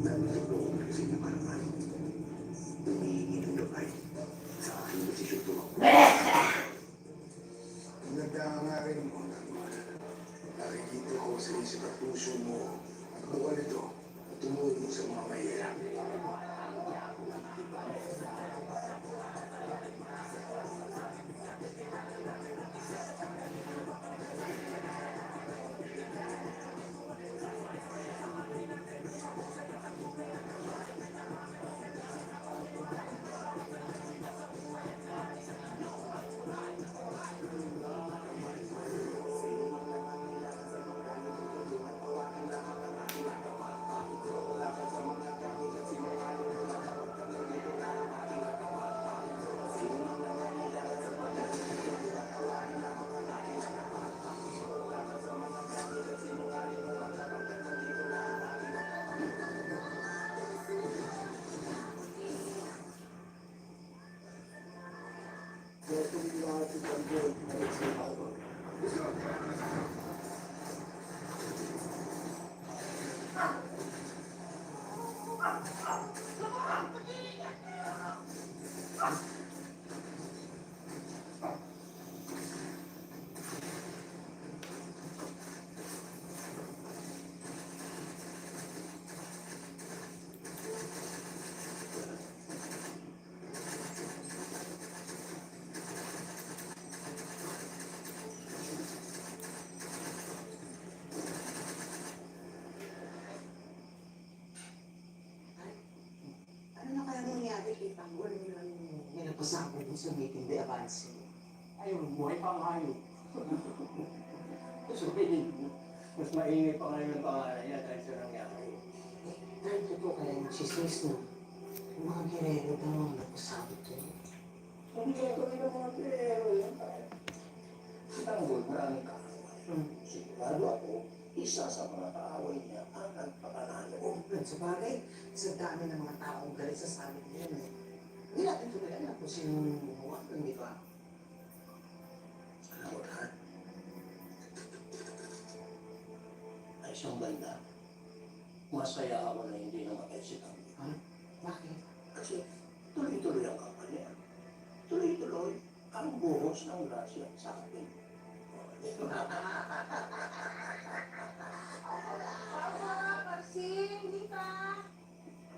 Nagtutulong kasi ng parang tumihingi ng gabay sa aking desisyon tumakbo. Nagkakangarin mo ng nakikita ko sa isip at puso mo ang buwan nito at tumulong sa mga mahirap. Kasama mo sa meeting de avance. Ayun, buhay pa ang hayop. Sabihin mo, mas maingay pa ngayon ang pangalan niya dahil sa nangyari. Dahil totoo kaya yung chismis na yung mga girero daw ang nagpasabi ko. Ang gagawin ng mga girero yan tayo. Tanggol, maraming kaaway. Sigurado ako, isa sa mga kaaway niya ang nagpapanalo. Sa bagay, sa dami ng mga taong galit sa samin niya eh. Hindi natin tuloy alam kung sinong gumawa, hindi ba? Alam mo lahat. Ay isang banda, masaya ako na hindi namatay si Tami. Ha? Bakit? Kasi tuloy-tuloy ang kampanya. Tuloy-tuloy ang buhos ng grasya sa akin. Marcin, hindi pa.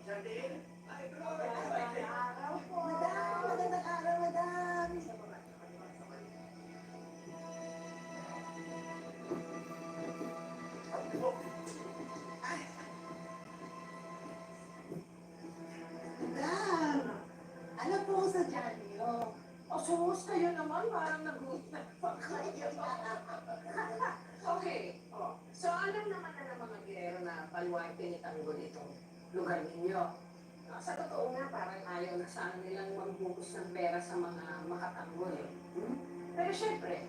Jardine, ay Magandang araw po. Madam! Magandang araw, madam! Madam, ano po sa dyan niyo? O, sus kayo naman, parang nagulat pa kayo. Okay, so alam naman na ng mga gero na paluwag tinitanggol itong lugar ninyo. Sa totoo nga, parang ayaw na sana nilang magbubos ng pera sa mga makatanggol. Pero syempre,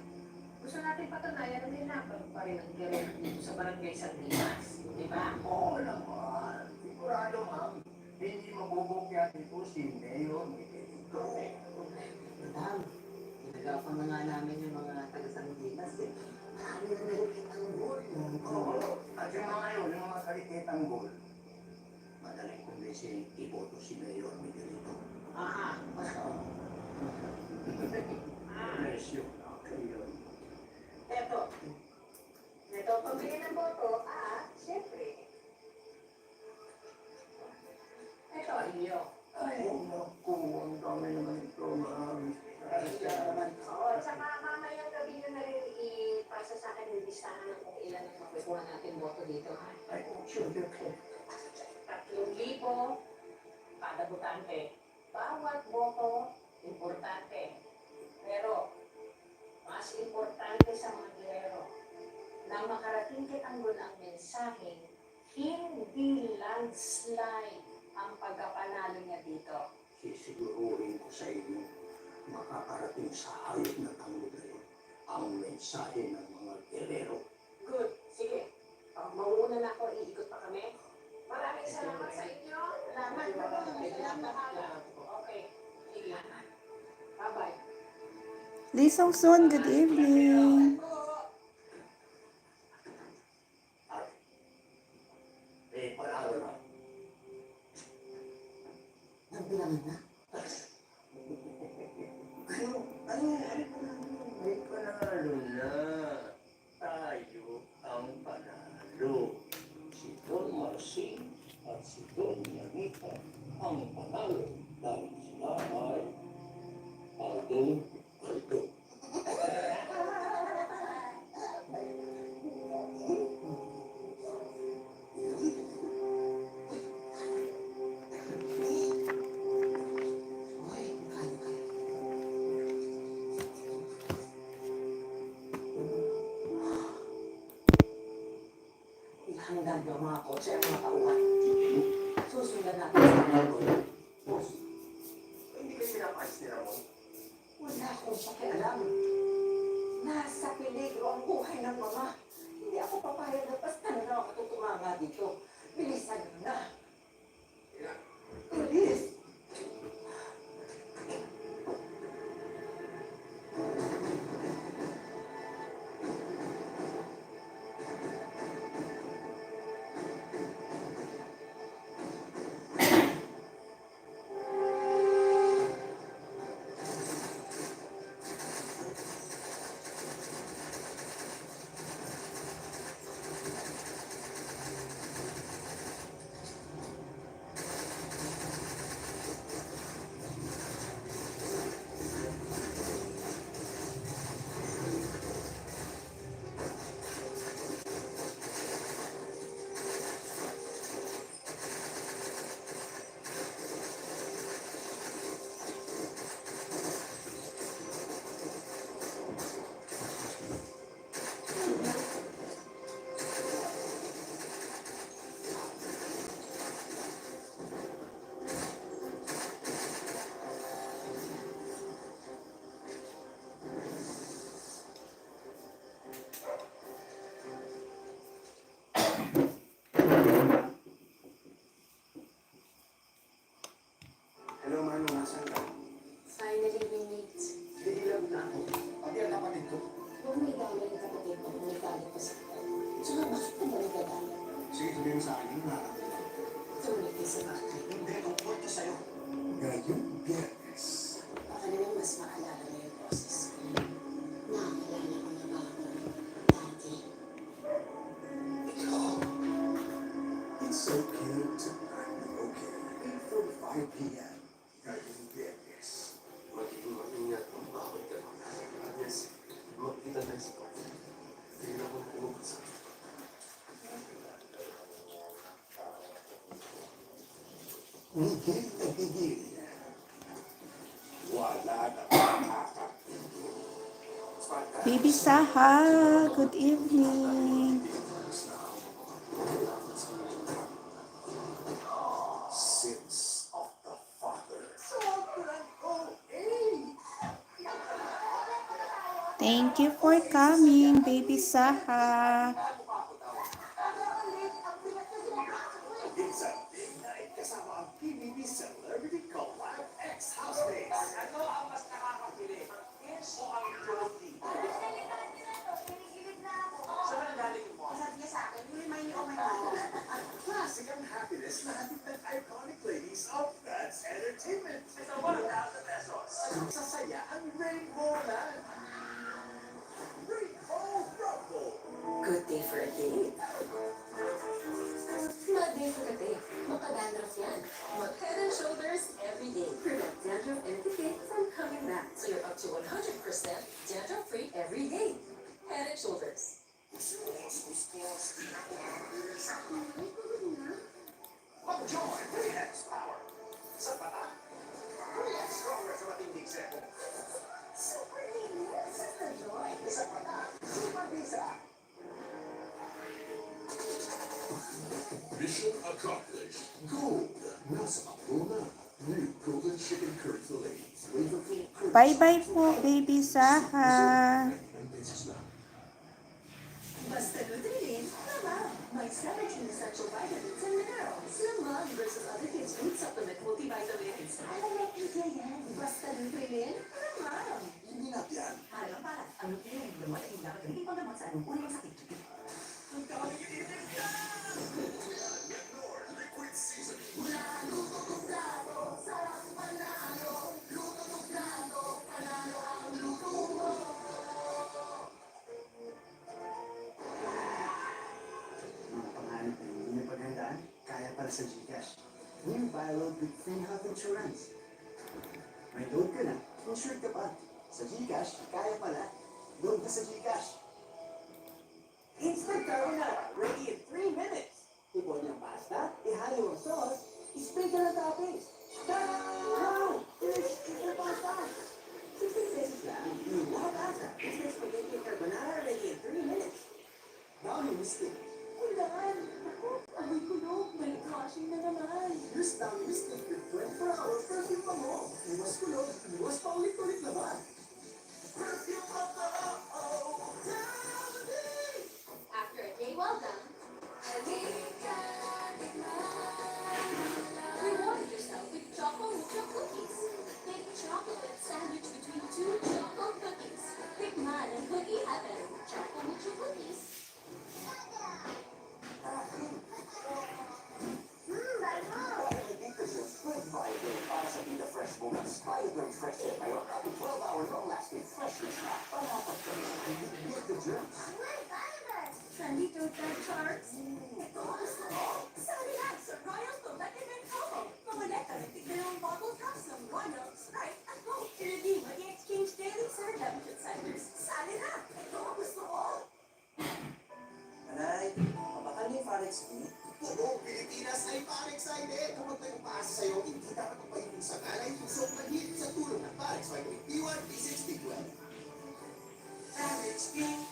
gusto natin patunayan na nilapag pa rin ang gero dito sa barangay San Dimas. Di ba? Oo naman. Sigurado, ma'am. Hindi mabubukya ito si Mayor Miguelito. Madam, pinagapan na nga namin yung mga taga-San Dimas eh. Marami na nagkitang gol. Oo. At yung mga yun, yung mga kalikitang gol, madaling kumbinsin iboto si Mayor Miguelito. Ah, Bless you. Okay, yun. Eto, pambili ng boto, syempre. Eto, iyo. Ay, naku, ang dami naman ito, ma'am. Oo, tsaka mamayang gabi nyo na rin ipasa sa akin yung listahan ng kung ilan ang makukuha natin boto dito, ha? Ay, sure, po. 3,000 kada botante. Bawat boto, importante. Pero, mas importante sa mga gilero na makarating kay Tanggol ang mensaheng hindi landslide ang pagkapanalo niya dito. Sisiguruhin ko sa inyo, makakarating sa hayop na tanggol na yun ang mensahe ng mga gerero. Good. Sige. Mauuna na ako. Iikot pa kami. Maraming salamat sa inyo. Salamat po. Salamat. Okay. Sige. Bye-bye. Lee Song-sun, good evening. At, panalo na. bilangan na. Ano may panalo na. Tayo ang panalo. Si Don Marcin at si Don Yanita ang panalo dahil sila ay Aldo. Ihanda niyo ang mga kotse at mga tauhan. Susundan natin sa mga boss, hindi kayo pinapayos ni Ramon? Wala akong pakialam. Nasa peligro ang buhay ng mga. Hindi ako papayag na basta na lang ako tumanga dito. Bilisan nyo na. Bilis! Hello, Manu. Nasaan ka? Finally, we meet. Hihilap na ako. Pati ang kapatid ko. Huwag may damay ng kapatid mo kung may galit pa sa akin. Tsaka bakit ka ba nagagalit? Sige, sabihin mo sa akin yung nararamdaman ko. Tuloy ka sa bakit. Hindi, tungkol to sa'yo. Ngayong Biyernes. Baka naman mas maalala mo yung boses ko. Nakakilala ko na ba ako, Daddy? Ikaw. It's okay to not be okay. 8:45 p.m. Ngayong Biyernes. Magiging maingat ang bawat gano'n. Yes, magkita tayo sa kanya. Tingnan ako na kumabasa. Higil na higil. Wala na makakapigil. Baby Saha, good evening. Sins of the Father. Sobrang OA! Thank you for coming, Baby Saha. It's a big night kasama ang PBB Celebrity Collab X Housemates. Ano ang mas nakakapili? Yes o ang trophy? Saan ang galing mo? Classic ang happiness na hatid ng iconic ladies of Vans Entertainment. Sa 1,000 pesos. Sasaya ang Rainbow Land. Rainbow Rumble. Good day for a date. Bad day for a date. Makadandruff yan. Mag-Head and Shoulders every day. Prevent dandruff and decay from coming back. So you're up to 100% dandruff-free every day. Head and Shoulders. Mag-join 3X Power. Sa pata, 3X stronger sa matinding sepo. Super linis. Sa joy. Sa pata, super bisa. Mission accomplished. Gold. Nasa Apuna. New golden chicken curry fillets. Flavorful curry. Bye-bye po, Baby Saha. 99 pesos lang. Basta Nutrilin, tama. May 17 essential vitamins and minerals. Lamang versus other kids' food supplement multivitamins. Alam mo, India yan. Basta Nutrilin, tama. Hindi na yan. Para lang para. Ang Nutrilin, lumala yung dapat hindi pang naman sa anong unang sakit. Ang daming initin ka! Liquid seasoning. Sarap para sa Gcash. New buy load with free health insurance. May load ka na, insured ka pa. Sa Gcash, kaya pala. Load na sa Gcash. Instant carbonara, ready in 3 minutes. Ipon ng pasta, ihalo ang sauce, spray ka ng toppings. Tara! Wow! Fish! Instant pasta! 60 pesos lang. Wow, pasta. Instant spaghetti carbonara, ready in 3 minutes. Dami mistake. Ulan! Ako, amoy kulog. May washing na naman. Use Dami mistake with 24 hours perfume pa mo. Iwas kulog, iwas pa ulit-ulit naman. Perfume pa pa! Oh, Dami! After a day well done, reward yourself with Choco Mucho cookies. Bake chocolate sandwich between 2 Choco cookies. Tikman and cookie heaven. Choco Mucho cookies. Para sa Pita Fresh Bonus, Bioderm Fresh Air ngayon at 12-hour long-lasting freshness na panapat ka rin. Get the germs. Nandito ka, Charles. Ito ang gusto mo. Sali lang sa Royal Collective and Coco. Mamuleta na tigdalawang bottle cups ng Royal, Sprite at Coke. I-redeem at i-exchange daily sa redemption centers. Sali na. Ito ang gusto mo. Manay, mabakal niyo yung Forex Meet? Buong Pilipinas ay pa-excited kapag may umaasa sa'yo, hindi dapat magpahintong sa ngalay pusok na hit sa tulong ng Parex Vitamin B1, B6, B12. Forex Meet!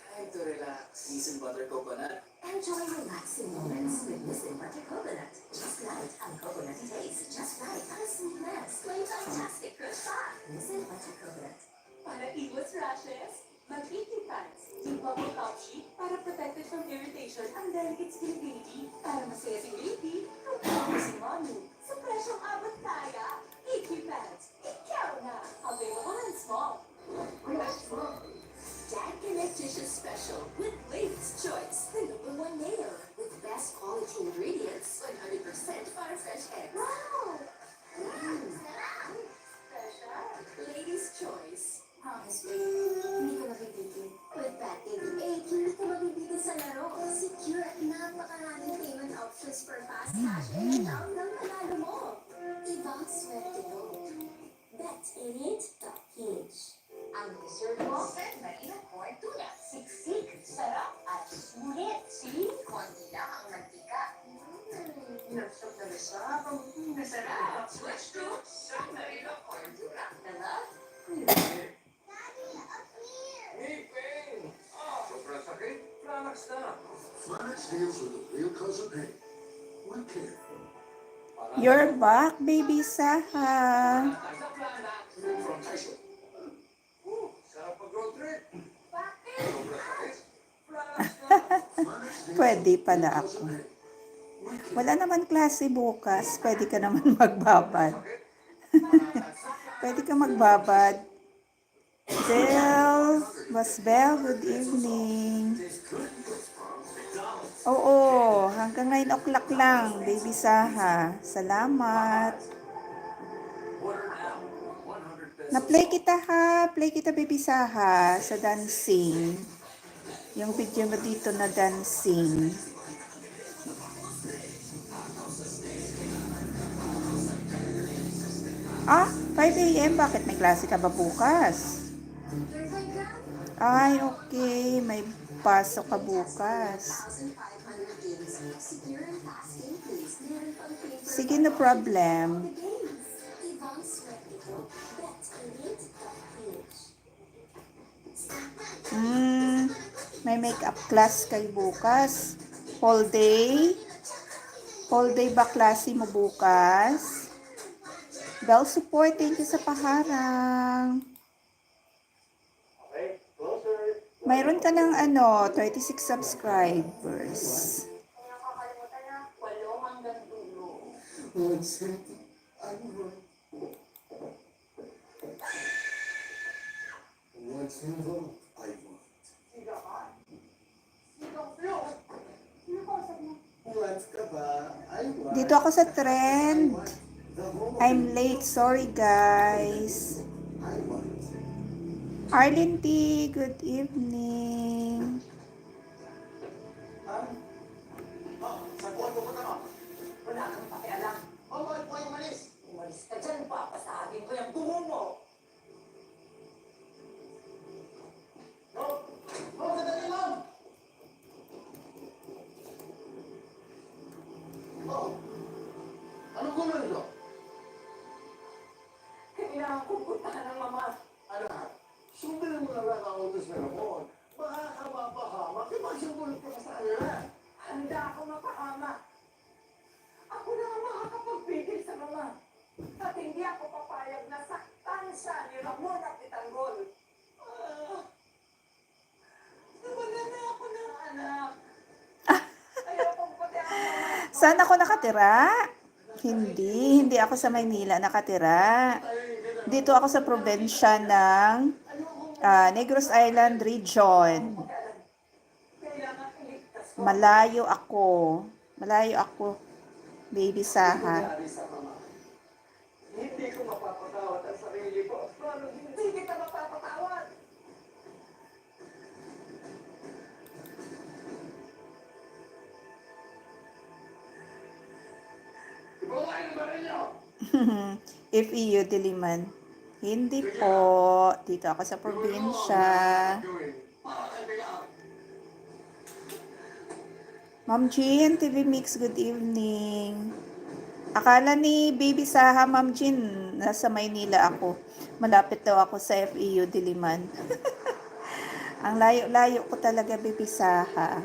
Time to relax. Seasoned butter coconut. Enjoy relaxing moments with Nissin Butter Coconut. Just right ang coconutty taste. Just right ang sweetness. May fantastic crush pa. Nissin Butter Coconut. Para iwas rashes, mag-eating pants. Yung bubble top sheet para protected from irritation ang delicate skin beauty. Para masaya si baby, ang si mommy. Sa presyong abot kaya, EQ pants. Ikaw na. Available in small. Dad Connectitious Special with Lady's Choice, the #1 layer with best quality ingredients, 100% farm-fresh eggs. Wow! Special. Lady's Choice. Promise me, hindi ka mabibigil. With Bat 88, hindi ka mabibigil sa laro. Secure at napakaraming payment options for fast cash and ang nanalo mo. Ibang swerte mo. Bet88.ph. Ang dessert mo, Marino Corn Tuna. Siksik, sarap at sulit. See? Konti lang ang mantika. Nasap na nasap. Masarap. Switch to San Marino Corn Tuna. Dala? Hey, Peng! Sobrang sakit. Flanax na. Flanax deals with the real cause of pain. With care. You're back, baby Saha. Sa Flanax. From Tyson. Sarap mag-road trip. Sobrang sakit. Flanax na. Flanax deals Pwede with the pala real cause ako. of pain. With care. Wala naman klase bukas. Pwede ka naman magbabad. Pwede ka magbabad. Belle, Mas Belle, good evening. Oo, hanggang 9 o'clock lang, baby Saha. Salamat. Order now. 100 pesos. Na-play kita ha, play kita baby Saha sa dancing. Yung video mo dito na dancing. Ah, 5 a.m. Bakit may klase ka ba bukas? Ay, okay. May pasok ka bukas. 1,500 games. Secure and fast gameplays. Meron pang favorite Sige, no problem. games. Ibang swerte mo. Bet88.ph. May makeup class kayo bukas. Whole day. Whole day ba klase mo bukas? Bell support, thank you sa paharang. Okay, closer. Mayroon ka ng 36 subscribers. Nakakalimutan na, 8 hanggang 2. One cent. I want. One cent vote. I want. Siga ka? Siga Flo? Sino kausap mo? Want ka ba? I want. Dito ako sa trend. I want. The home of I'm late, sorry guys. I want. Arlene T, good evening. Oh, anong gulo nito? Kailangan kong puntahan ng mama. Anak, sundin mo na lang ang utos na Ramon. Baka ka mapahamak, ipagsumbulot ka pa sa kanila. Handa ako mapahama. Ako na ang makakapagpigil sa mama. At hindi ako papayag na saktan siya ni Ramon at ni Tanggol. Nawalan na ako ng anak. Ayokong pati ang mama. Saan ako nakatira? Hindi ako sa Maynila nakatira. Dito ako sa probinsya ng Negros Island Region. Kailangan iligtas ko. Malayo ako, baby Saha. Nangyari sa mama. Hindi ko mapapatawad ang sarili ko. Paano hindi kita mapapatawad? Ibawain ang baril niyo! If iyo Diliman. Hindi po. Dito ako sa probinsya. Para kay Bilang. Ma'am Jean, TV Mix, good evening. Akala ni Baby Saha, Ma'am Jean, nasa Maynila ako. Malapit daw ako sa FEU Diliman. Ang layo-layo ko talaga, Baby Saha.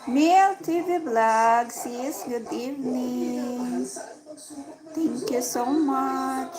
Miel TV Vlog, sis, good evening. Thank you so much.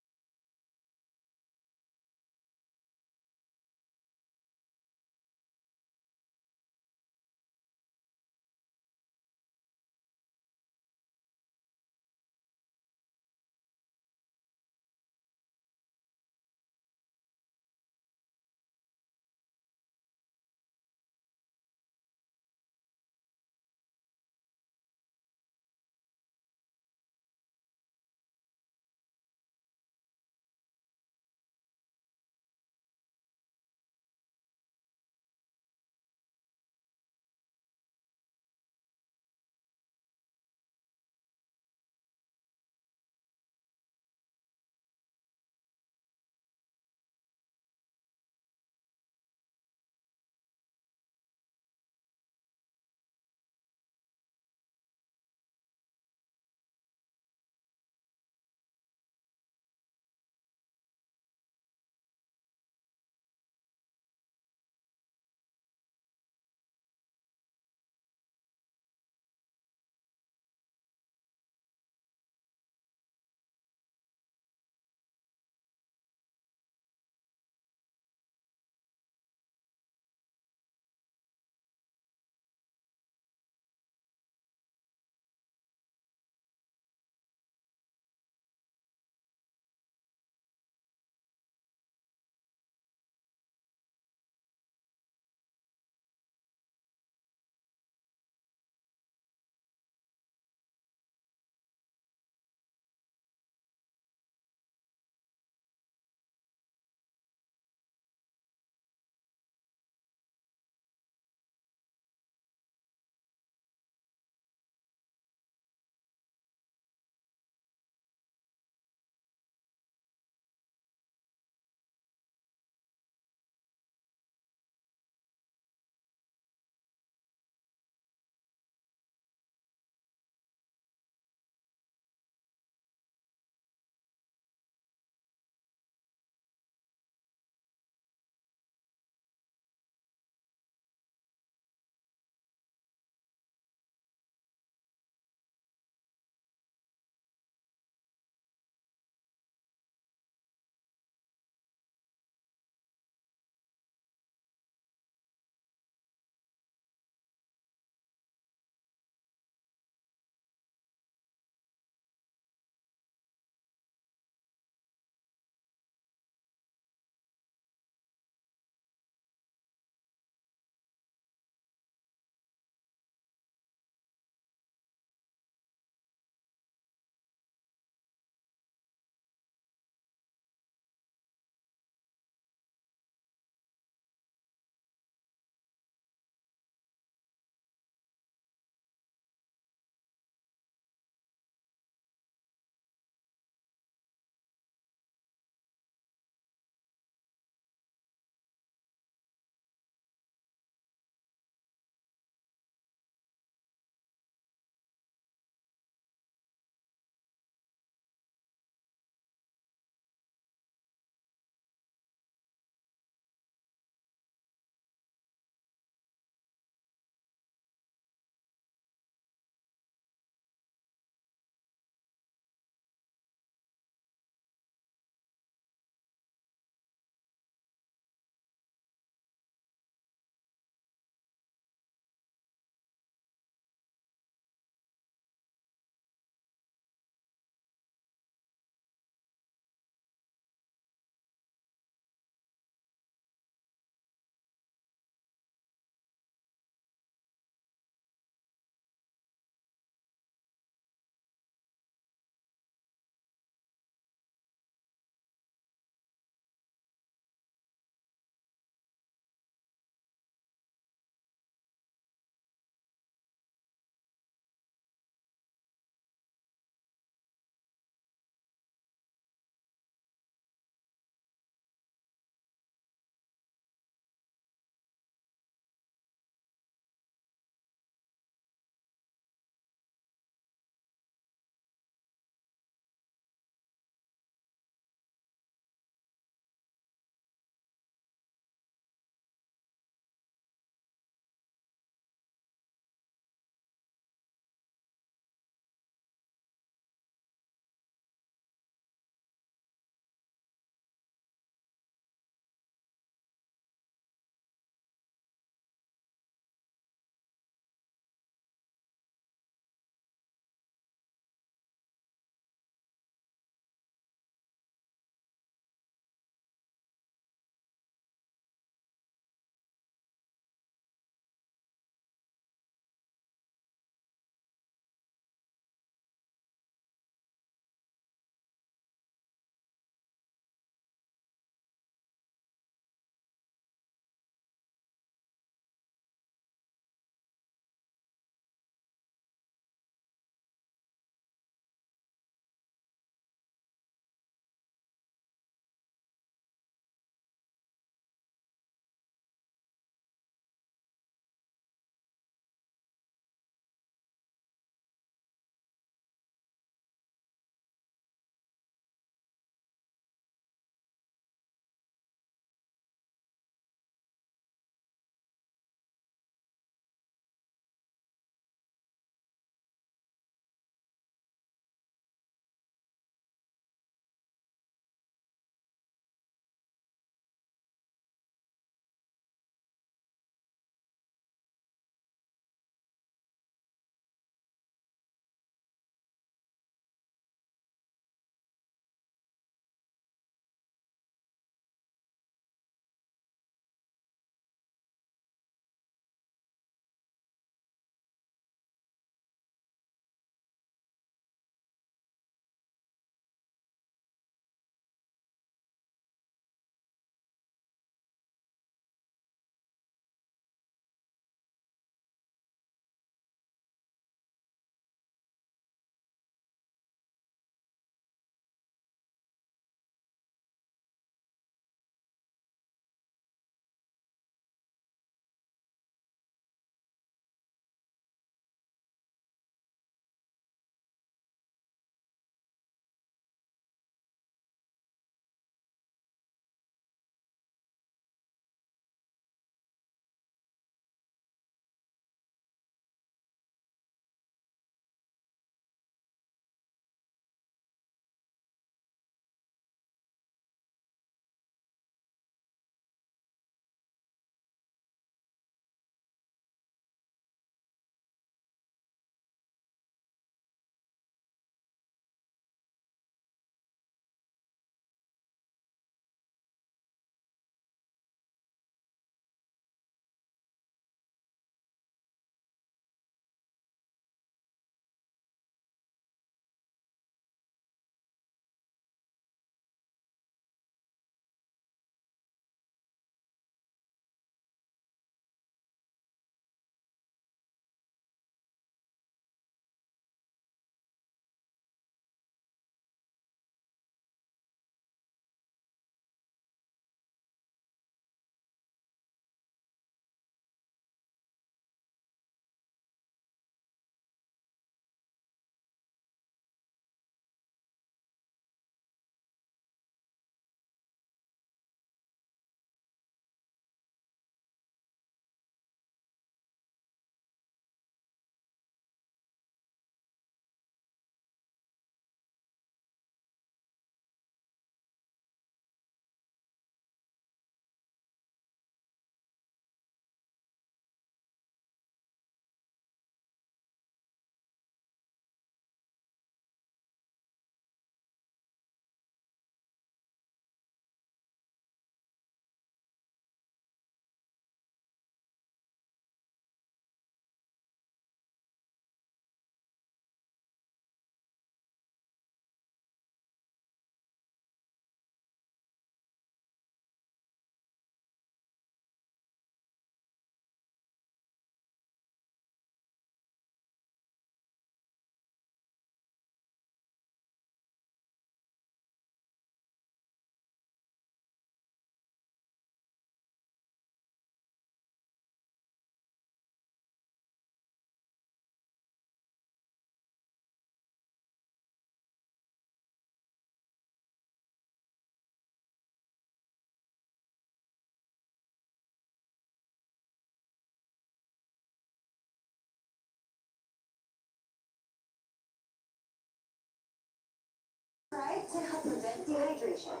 to help prevent dehydration.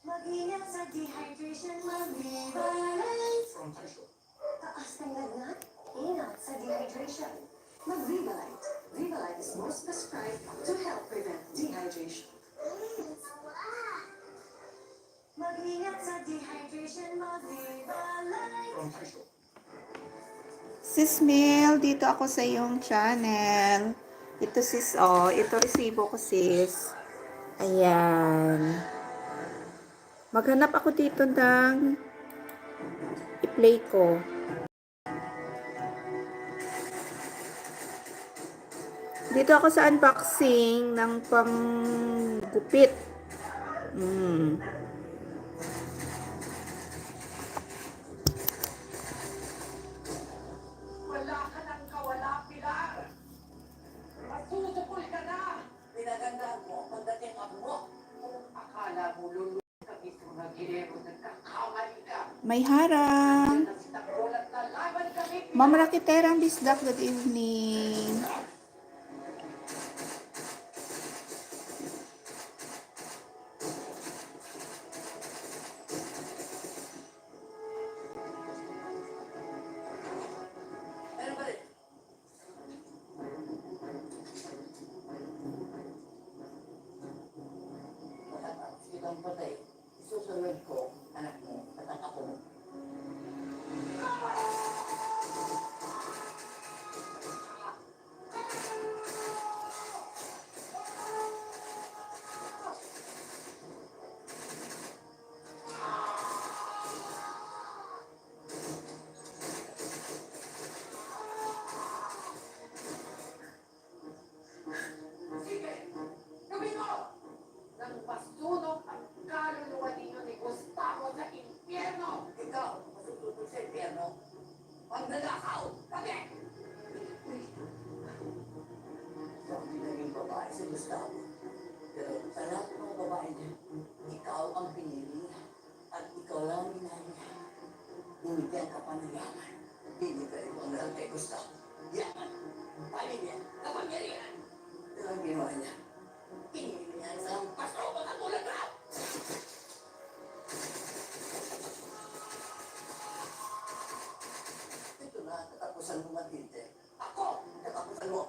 Mag-ingat sa dehydration, mag-Vivalite. From Taisho. Taas ng lagnat, ingat sa dehydration. Mag-Vivalite. Vivalite is most prescribed to help prevent dehydration. Mag-ingat sa dehydration, mag-Vivalite. From Taisho. Sis Mel, dito ako sa iyong channel. Ito sis, oh, ito resibo ko sis. Ayan. Maghanap ako dito ng i-play ko. Dito ako sa unboxing ng panggupit. Wala ka ng kawala, Pilar. Masutupol ka na. Pinagandaan mo pagdating ang mo. Kung akala mo lulunod ka mismo na girero, nagkakamali ka. May harang. Yan ang sitanggolat na laban kami, Pilar. Ma'am Rakiterang Bisdak, good evening. Ano ba rin? Matapos kitang patay, isusunod ko anak mo at ang ako mo. Sige, gawin mo! Nang masunog ang kaluluwa ninyo ni Gustavo sa impyerno! Ikaw, masusunog sa impyerno? Magnanakaw! Kami! Hindi naging babae si Gustavo. Pero sa lahat ng mga babae niya, ikaw ang pinili niya. At ikaw lang ang ginaya niya. Binigyan ka pa ng yaman. Hindi ka rin ang lahat kay Gustavo. Yaman, pamilya, kapangyarihan. Ito ang ginawa niya. Pinili niya ang isang pasto mga tulad na! Ito na, katapusan mo matinte. Ako, katapusan mo.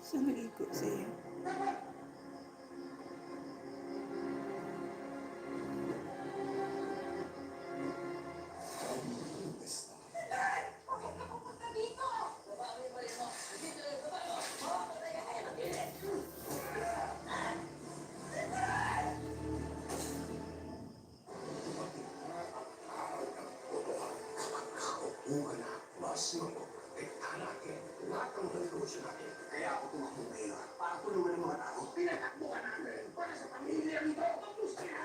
Saan nag-ikot sa'yo? Huwag na, mas maprotektahan natin lahat ng negosyo natin. Kaya ako tumakbo ngayon. Para tulungan ng mga tao, pinatakbo ka namin para sa pamilya nito. Tapos kaya,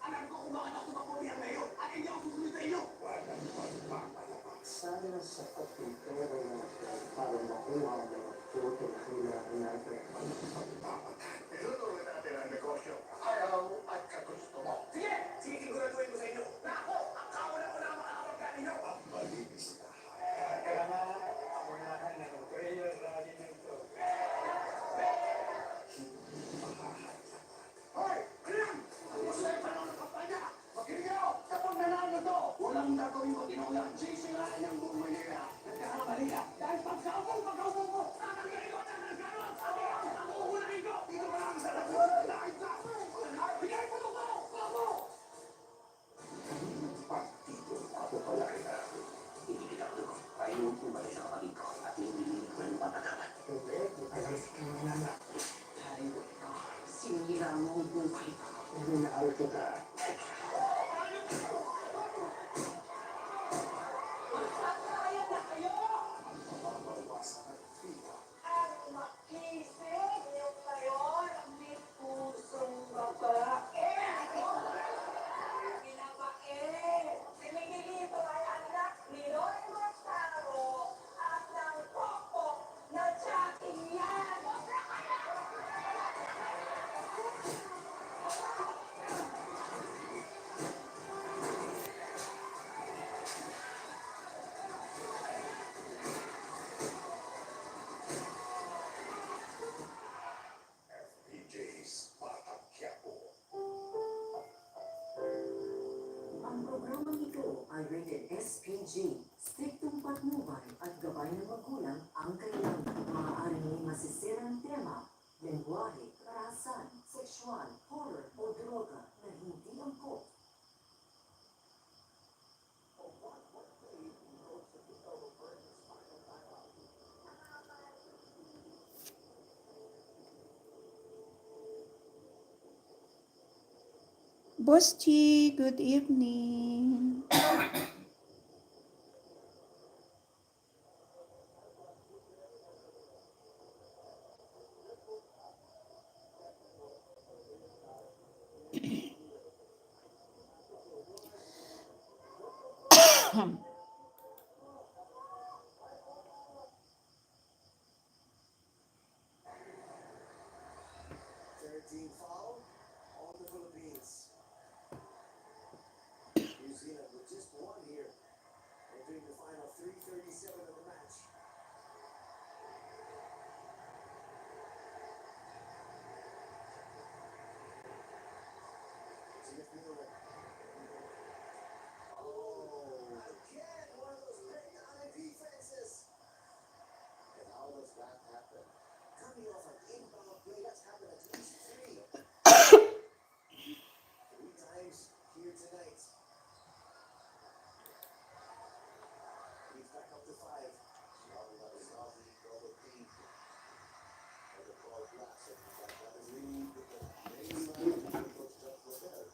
alam ko kung bakit ako tumakbo niya ngayon at hindi ako susunod sa inyo. Walang magpapalabas. Sana sa kapitero natin para makuha ng photo na kailangan natin. Itutuloy natin ang negosyo. Ayaw at kagusto mo. Sige, siguraduhin ko sa inyo na ako ang kauna-una ang makakapagka ninyo. Ang malinis na Kaya nga, ako na ng prayer rally nito. Hoy! Ano yan? Ang gusto ay panahon ng kampanya. Makinig ako! Kapag nanalo to, walang gagawin ko tinulang. Sisirain ang buong Manila. Nagkakamali ka. Dahil pagkaupo ko, tatanggalin ko at nagkaroon. Ang uunahin ko. Dito pa lang sa lagot. Dahil ka. Bigay mo ko! Ako! Partido ako pala kaya. Hindi kita ko. Ayaw umalis ang kapatid ko at hindi ko ng patagalan. Hindi, alas ka na naman. Ayaw ito. Sinira mo ang buhay. Hindi na auto ka. Ang makisig yung ngayon, may pusong babae. Binabae. Si Miguelito ay anak ni Roy Gustavo at ng pokpok na Jackie yan. Ito ay rated SPG. Striktong patnubay at gabay ng magulang ang kailangan. Maaaring may masisirang tema, lengguwahe, karahasan, sexual, horror o droga na hindi angkop. Boss G, good evening. Team foul on the Philippines. New Zealand with just one here, entering the final 3:37 of the match. Smith Miller. Oh, again, one of those breakdown defenses. And how does that happen? Coming off an inbound play, that's happened at least three. Three times here tonight. He's back up to five. Lovely double team. And the ball blast. That is lead with the main line. Coach Jeff Robert.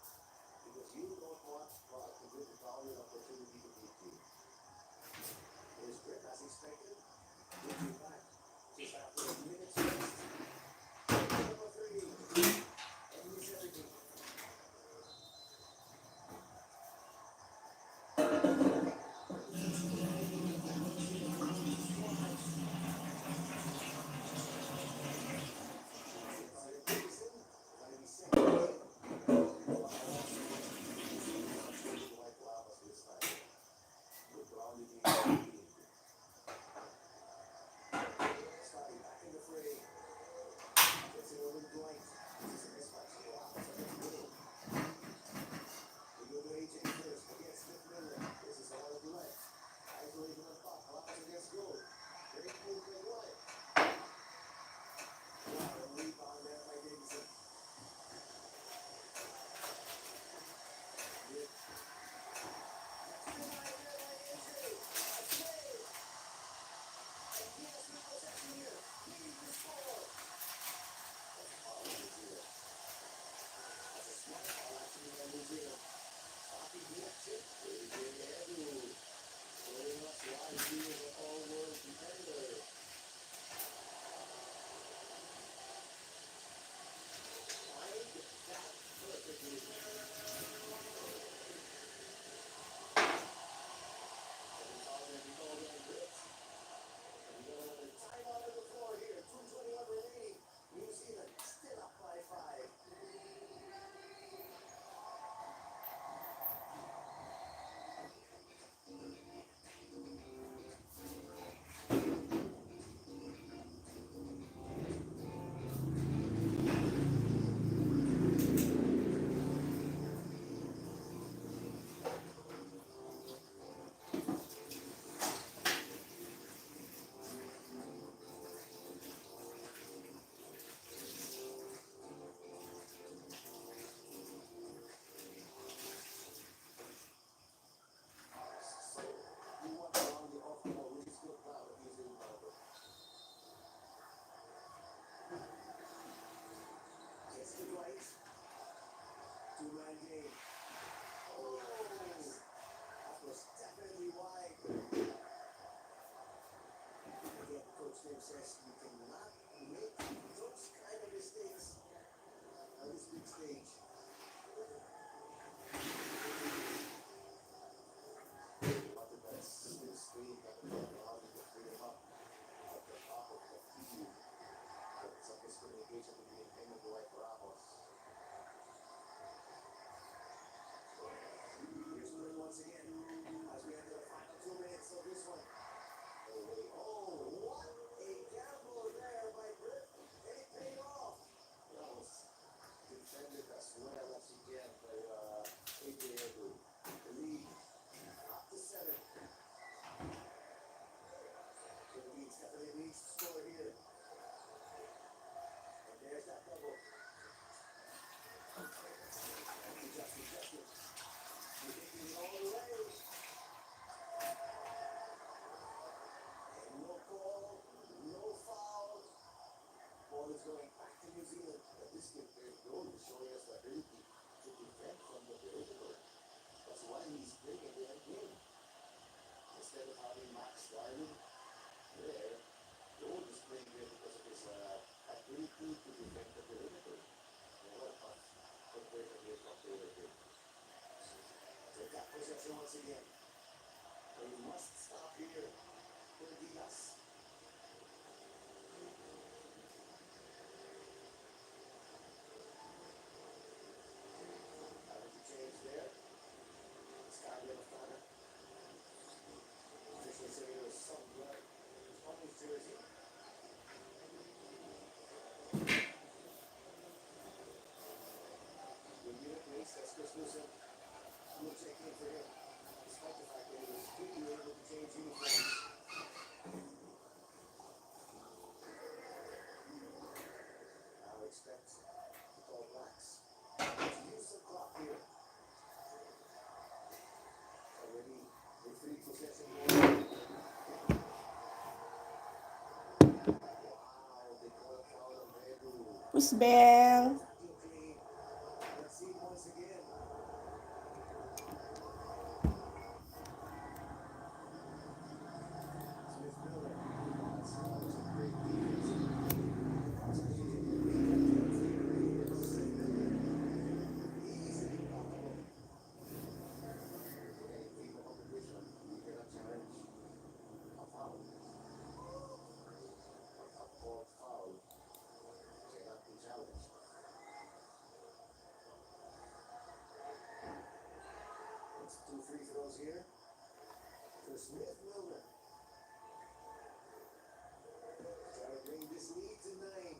Zealand, this goal is showing us the ability to defend from the perimeter. That's why he's playing at the end game. Instead of having Max Darwin there, Gold is playing there because of his ability to defend the perimeter. And what a pass compared to the top player here. They got possession once again. They must stop here for Diaz. Having to change there. Skyler Lafana. Officially say there was some blood on his jersey. When Munich makes that's Christmas, we'll check in for him. Despite the fact that he was quickly able to change uniforms. Now expect the All Blacks to use the clock here. Already with 3 possession more. Wow, they call a foul on Vedu. Push bell. Attacking clean. Let's see it once again. Smith Miller. That was a great defense. Easily blockable. Anything the competition, you cannot challenge a foul. A called foul cannot be challenged. It's 2 free throws here for Smith Milner. Try to bring this lead to 9.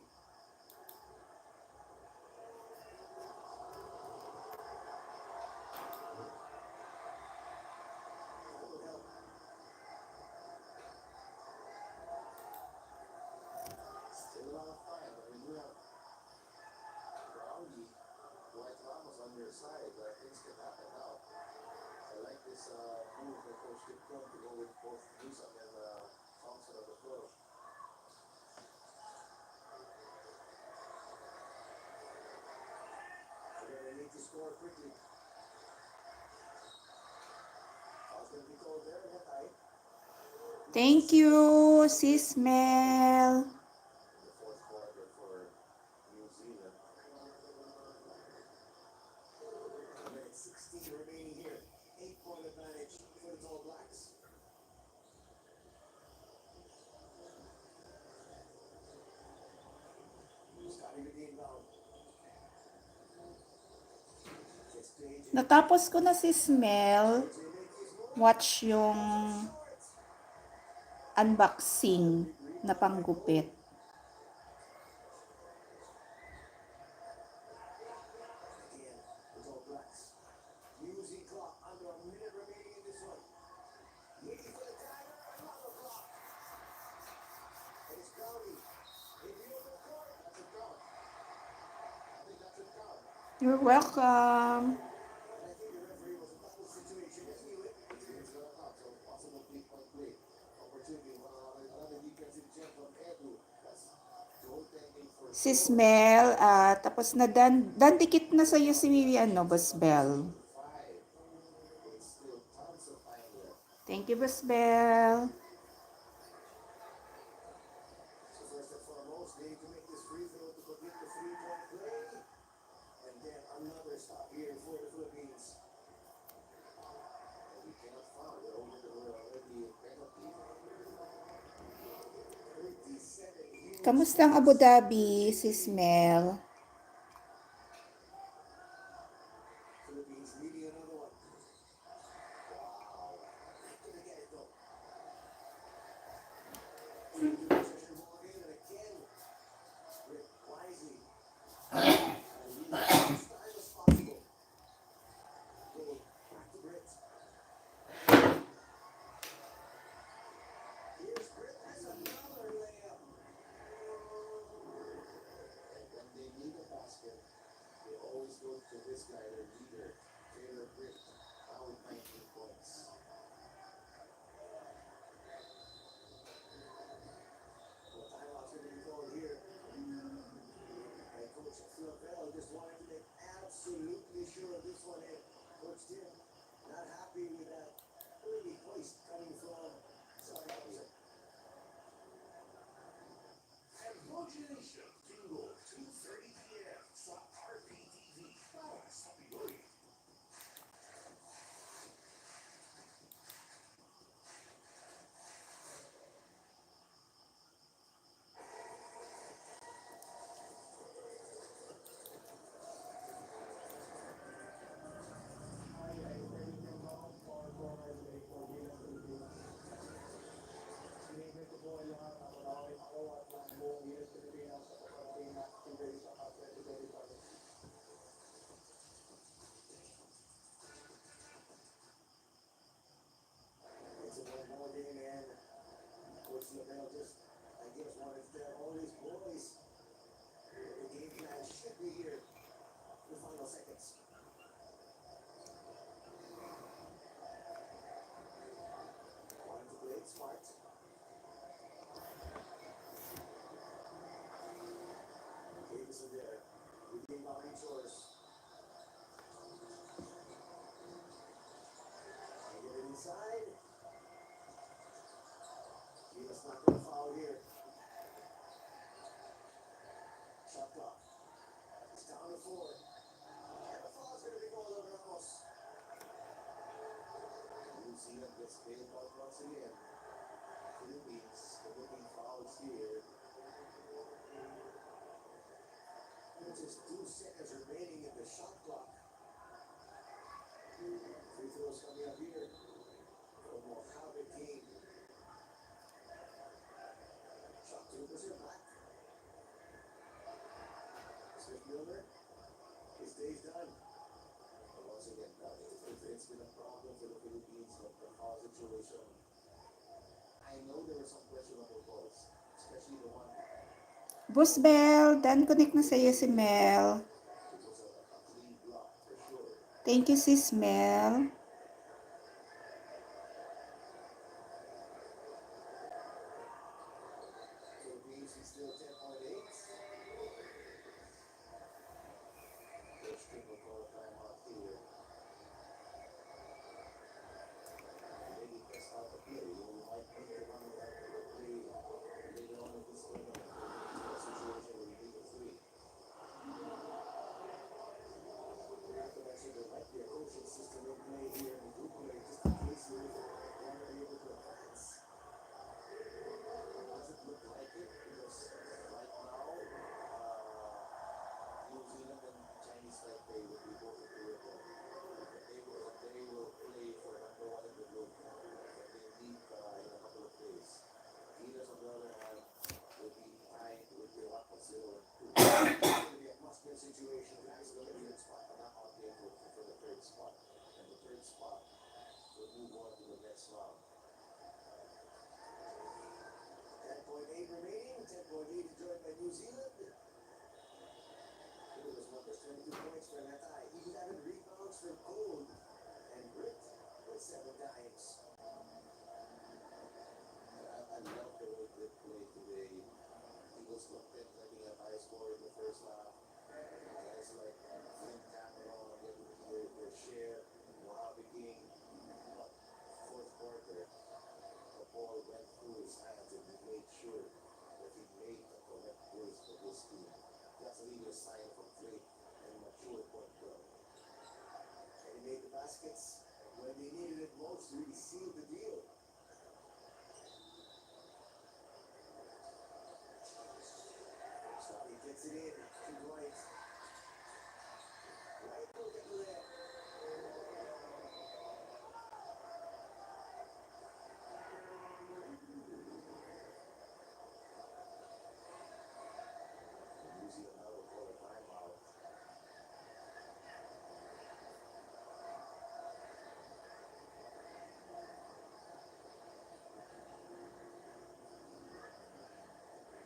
That will help. Still on fire, but we do have Rowdy, Dwight Ramos on their side, but things can happen now. I like this move that Coach Kip Crum to go with both Newsom and Thompson on the floor. They're going to need to score quickly. Foul's going to be called there, net high. Thank you, Sis Mel. The fourth quarter for New Zealand. A minute 16 remaining here. 8-point advantage for the All Blacks. Starting with the inbound. Gets to AJ. Natapos ko na si Mel. Watch yung unboxing na panggupit. Again, the All Blacks. Using clock under a minute remaining in this one. Looking for the dagger, another block. And it's Crowley. In the open court. That's a foul. I think that's a foul. You're welcome. And I think the referee was in that situation. He knew it. It's not a foul, so possible 3-point play. Opportunity. Another defensive check from Edu. That's goaltending for Sis Mel, tapos na dikit na sa'yo si Boss Bell. 5. It's still tons of time left. Thank you, Boss Bell. So first and foremost, they need to make this free throw to complete the 3-point play. And then another stop here for the Philippines. And we cannot foul. We're already penalty. 37 here. Kamusta ang Abu Dhabi, Sis Mel? Philippines leading another one. Wow. Not gonna get it though. Possession ball again and again. Grip wisely. And really as time as possible. Go back to Britt. Here's Britt. That's another layup. And when they need a basket, they always go to this guy, their leader, Taylor Britt. Now with 19 points. Well, timeout's going to be called here. And It's a one more game, man. Coach LaBelle just, I guess, wanted to tell all his boys that the game plan should be here in the final seconds. Wanted to play it smart. Davis in there. Within behind shores. They get it inside. Davis not going to foul here. Shot clock. It's down to 4. And the foul's going to be called on Ramos. New Zealand gets bailed out once again. Philippines committing fouls here. With just 2 seconds remaining in the shot clock. Free throws coming up here from Mohamed King. Shot 2% back. Smith Miller, his day's done. But once again, it's been a problem for the Philippines with the foul situation. I know there were some questionable calls, especially the one. Boss Bell, dan connect na sa'yo si Mel. It was a clean block for sure. Thank you, sis Mel. Philippines is still 10.8. Coach King will call a timeout here. Maybe test out the play. You might think they want to have a play later on in this tournament. A situation where you need a 3. After that, there might be a coaching system in play here in Dubai, just in case you want to be able to advance. Doesn't look like it because right now, New Zealand and Chinese Taipei will be both into it. They will play for number 1 in the group. But they lead in a couple of days. Gilas, on the other hand, will be tied with the Iraq 0-2. It's going to be a must-win situation. It's going to be a spot, a knockout game for the third spot. And the third spot will move on to the next round. 10.8 remaining. 10.8 enjoyed by New Zealand. Look at those numbers. 22 points for Natai. 11 rebounds for Gold. And Britt with 7 dimes. I love the way they played today. Eagles content letting a high score in the first half. Guys like Flynn Cameron getting their share. Mohamed King. But fourth quarter, the ball went through his hands and he made sure that he made the correct plays for this team. That's really a sign of a great and mature point guard. And he made the baskets when they needed it most to really seal the deal. He gets it in to Dwight. Dwight will get there. New Zealand now will call a timeout.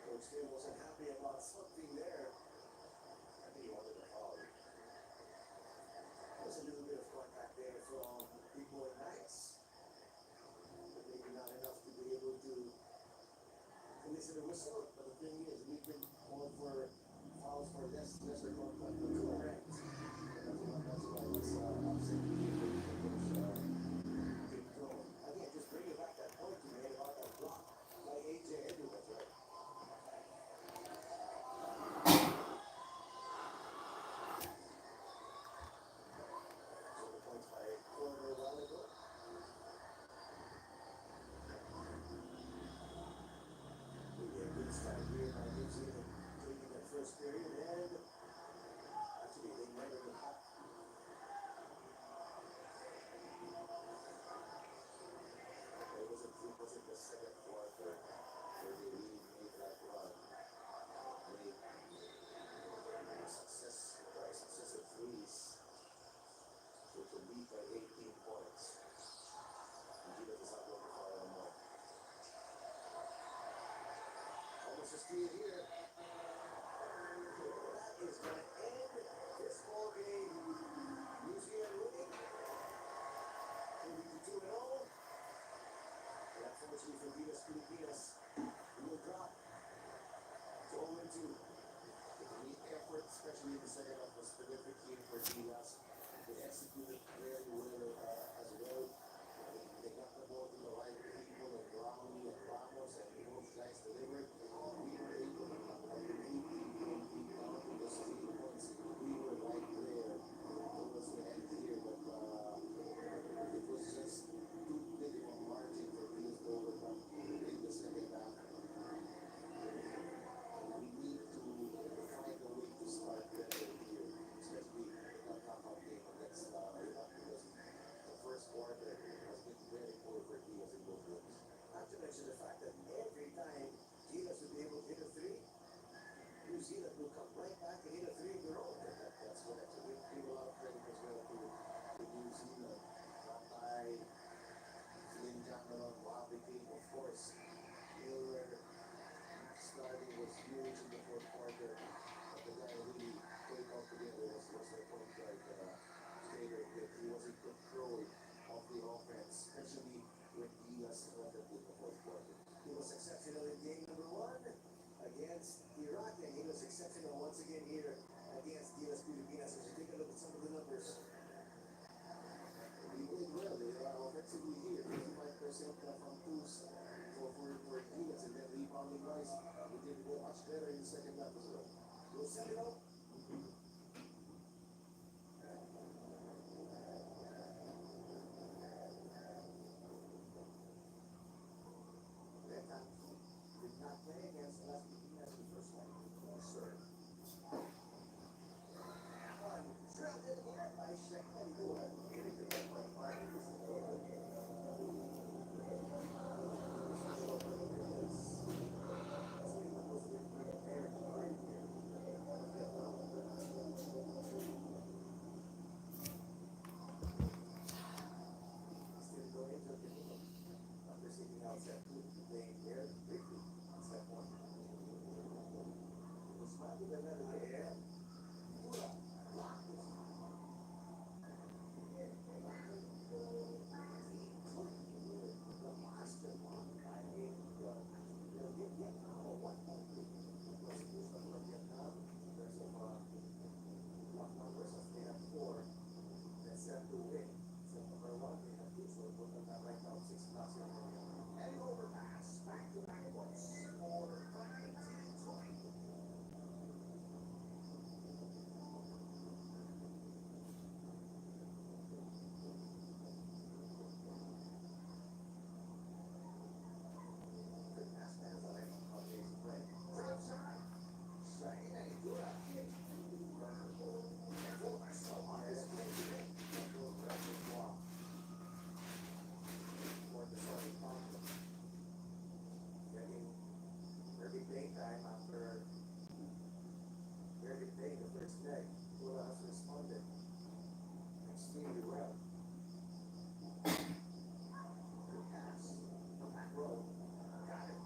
Coach Phil wasn't happy about something there. I think he wanted a foul. There's a little bit of contact there from Big Boy Knights. But maybe not enough to be able to listen to the whistle. But the thing is, we've been called for fouls for lesser contact than correct. That's why it's upset. Big throw. Again, just bring it back that point you made about that block by AJ Edwards, right? So the points by a quarter a while ago. Maybe a good start here by New Zealand taking that first period and Zealand will come right back and hit a three in a row. That's what I give a lot of credit as well to New Zealand. By Lin Jamaron, Wabi King, of course. Miller starting was huge in the fourth quarter. But the guy really played out together was their point guard, Taylor. He was in control of the offense, especially when Diaz went into the fourth quarter. He was exceptional in game number one against Iraq, and he was exceptional once again here against Gilas Pilipinas. As you take a look at some of the numbers, he played well. They are offensively here, 55% from twos for Gilas, and then rebounding wise, he did go much better in the second half as well. We'll set it up. Did not play against Las Pilipinas in the first one. Sir. Trapped in again by Sheikh Medina. Getting the ball by Marcus. Still go into the middle. After sitting out set two, playing there briefly on set one. Was smiling the letter there. Pura. Blocked it. The master one by Vietnam. What was it used for Vietnam? There's a block numbers as they have four. That's set to win. So number one, they have two, so put them right now 6 plus. And overpass. Back to back points for 5-20. Good pass, Manzarek. Okay, play. Right side. Shane and Igura. So on his way. Wow. For the starting pocket. Getting very big time after very big the first leg. Igura has responded extremely well. Good pass. The back row. Got it.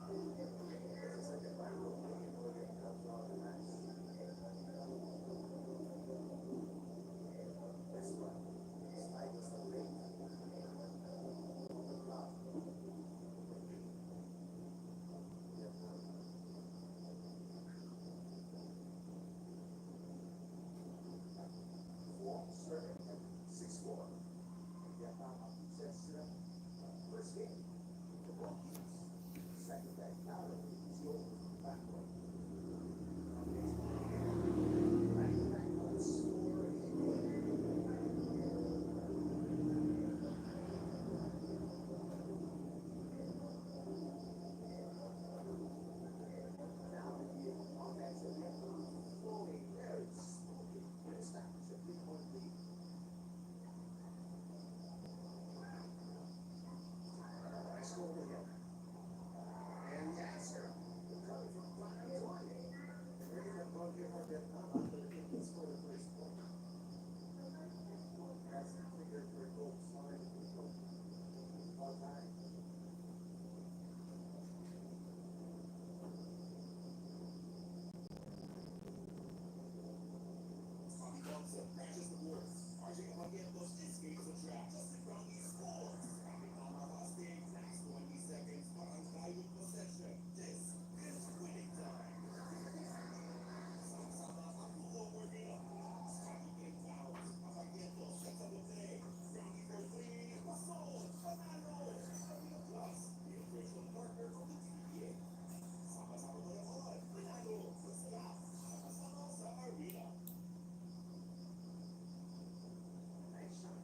There's a second back row. William comes on the match. This one. Slide was the late. The block. Four, serving at 6-4. Vietnam sets first game. The ball keeps. Second leg. Now it's the old backward. Back-to-back points for now the offensive flowing very smoothly. Establish a 3-point lead. I scored again. And the answer coming from 5-20. Ready to go here for Vietnam after the Philippines scored the first point. That's the figure for goal scoring all time. Nice shot.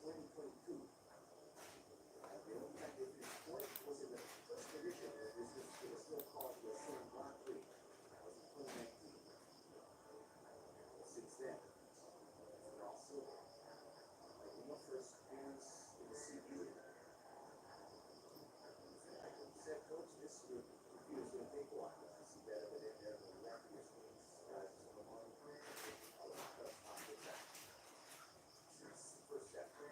2022. The only time they finished fourth was in the first edition of this, which was still called the Sun Grand Prix. That was in 2019. Since then, they're all silver. Like in the first appearance in the CPU. Like what you said, Coach, this computer's going to take a while. I see that over there, the graphics screens, guys, just come on. A lot of time with that. Since the first chapter.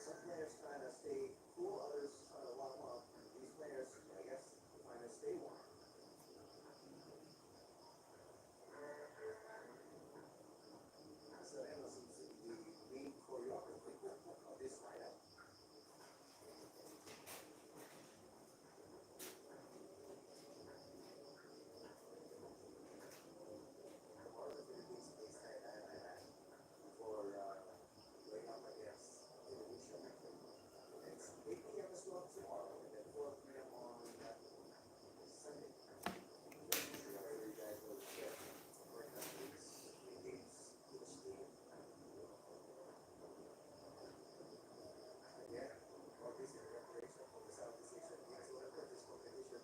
Some players trying to stay cool, others trying to warm up. These players, I guess, trying to stay warm. Sereno seems to be the main choreographer of this lineup. One of the Philippines plays for going up against Indonesia. And it's 8 p.m. as well tomorrow, and then 4 p.m. on Sunday. You guys will get for countries, 3 games each team. Again, all this in preparation for the Southeast Asian Games. Whatever this competition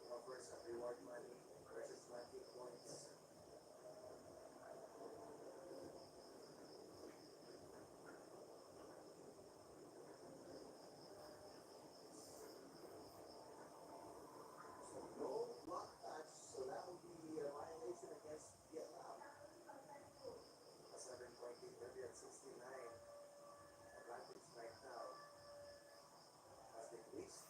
offers some reward money, versus ranking points. So no block touch, so that would be a violation against Vietnam. A 7-point lead, they're at 69. Advantage right now has been reached.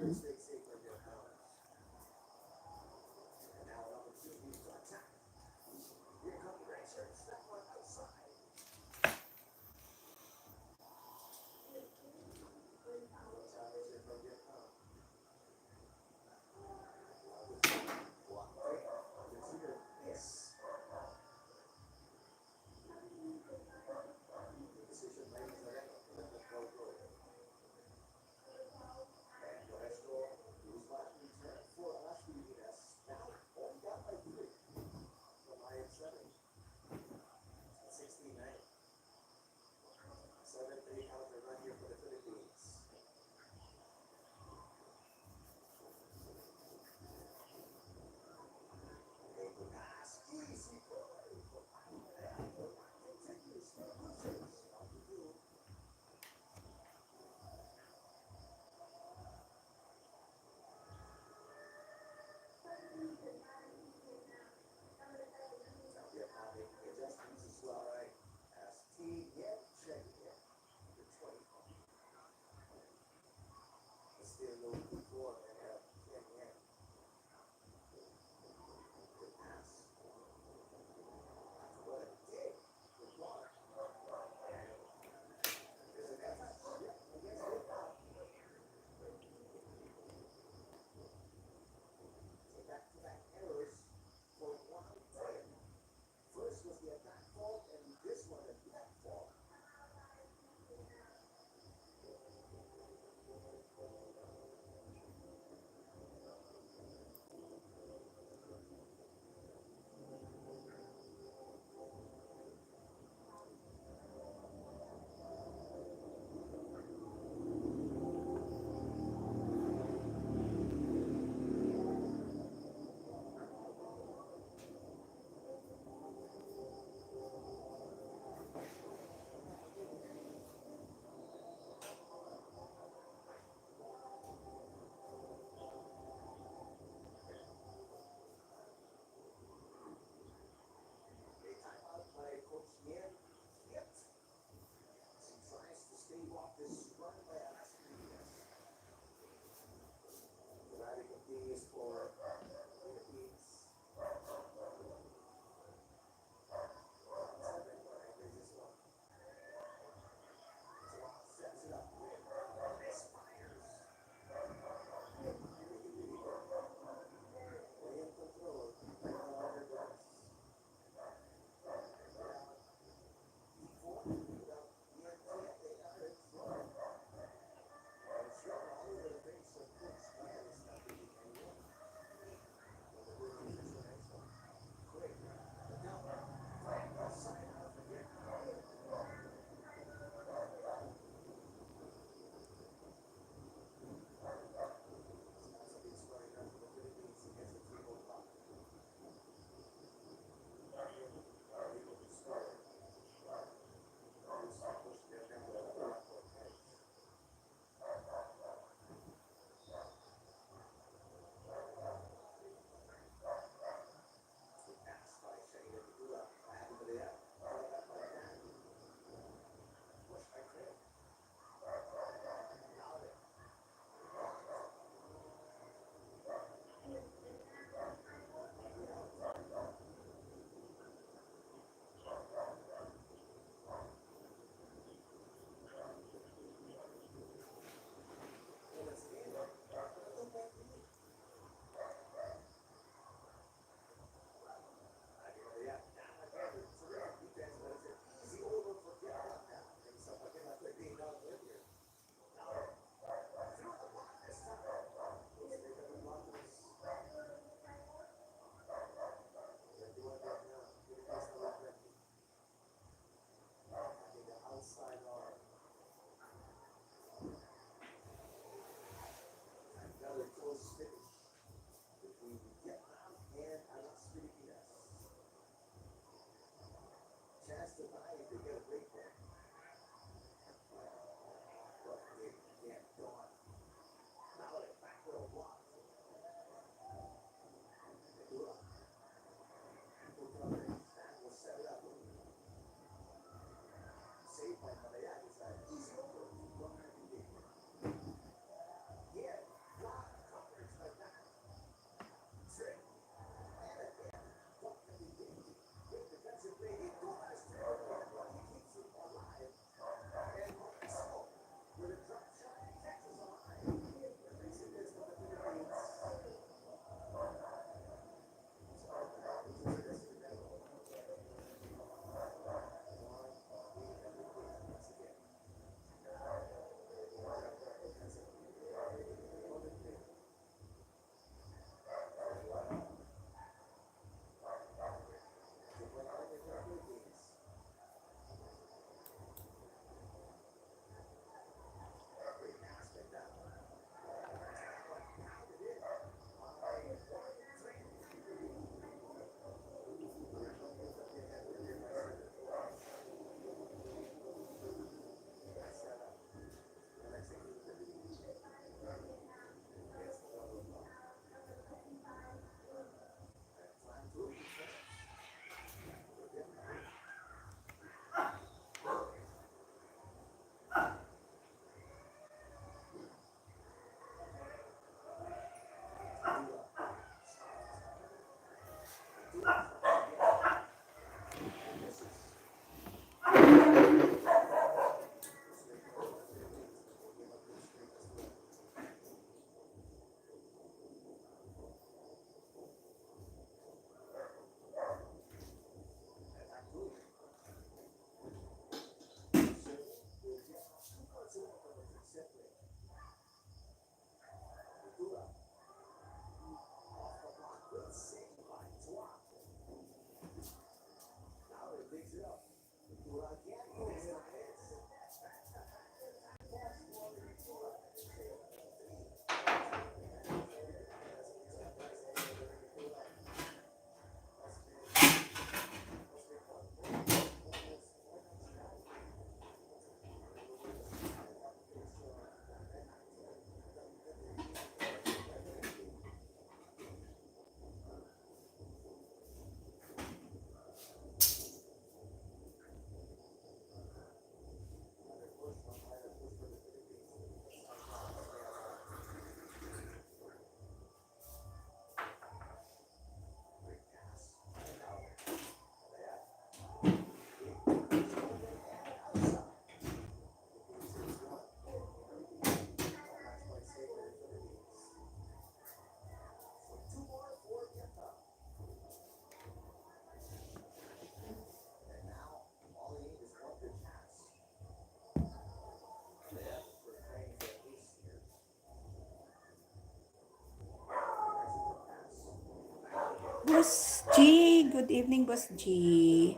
Stay safe from your house. And now an opportunity to attack. Here come the Rangers. Step one outside. Challenge from your house. Block break. Consider this. Decision made Zareno. Let the ball go. And Lorenzo, whose last return for Alaskinitas, now only down by 3. From IM7. 69. 7-3 counter run here for the Philippines. A good pass. Easy play. Continues for the Blue Jays. Out the field. Get out of adjustments as well, right? As T. Yep, check it. The 20. Still no before and have 10 yen. Good pass. What a dig. Good block. There's an effort. Yep, against it. So back-to-back errors for one day. First was the attack fault, and this one a net fault. Boss G. Good evening, Boss G.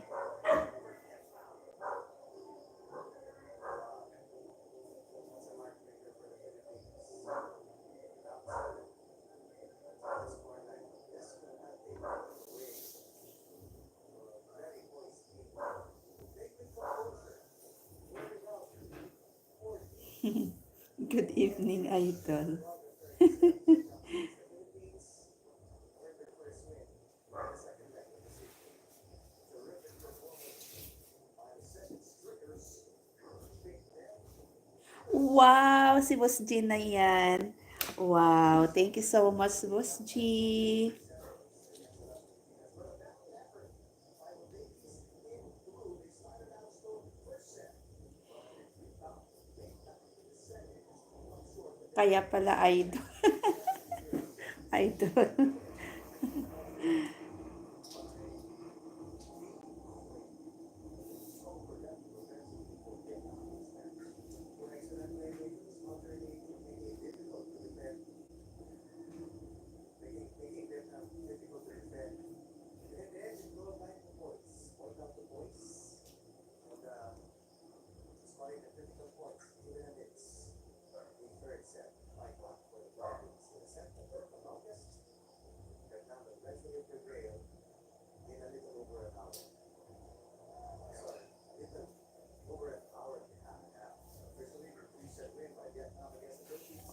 Good evening, Idol. Wow, si Boss G na yan. Wow, thank you so much, Boss G. Kaya pala idol. Idol.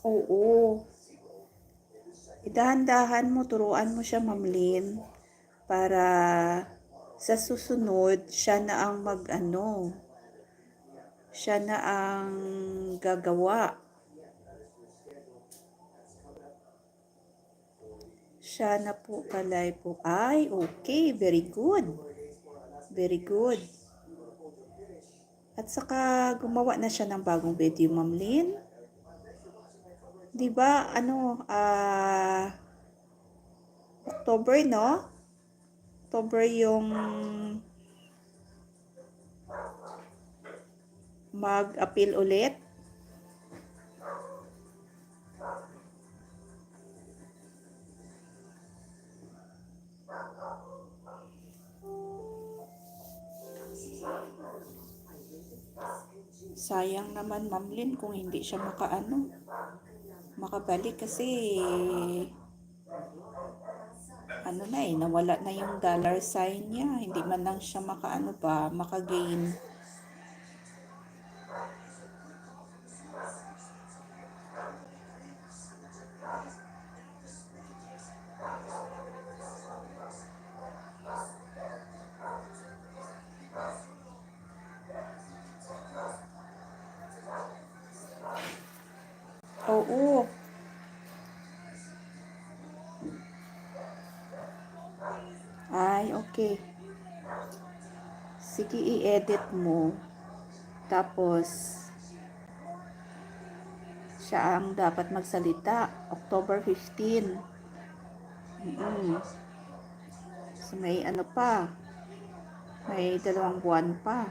Oo. Idahan-dahan mo, turuan mo siya, Ma'am Lynn, para sa susunod, siya na ang mag-ano, siya na ang gagawa. Siya na po palay po. Ay, okay. Very good. Very good. At saka, gumawa na siya ng bagong video, Ma'am Lynn. Diba, October, no? October yung mag-appeal ulit. Sayang naman, Ma'am Lynn, kung hindi siya makabalik kasi nawala na yung dollar sign niya. Hindi man lang siya makagain. Oo. Ay, okay. Sige, i-edit mo. Tapos, siya ang dapat magsalita. October 15. So, may pa. May 2 buwan pa.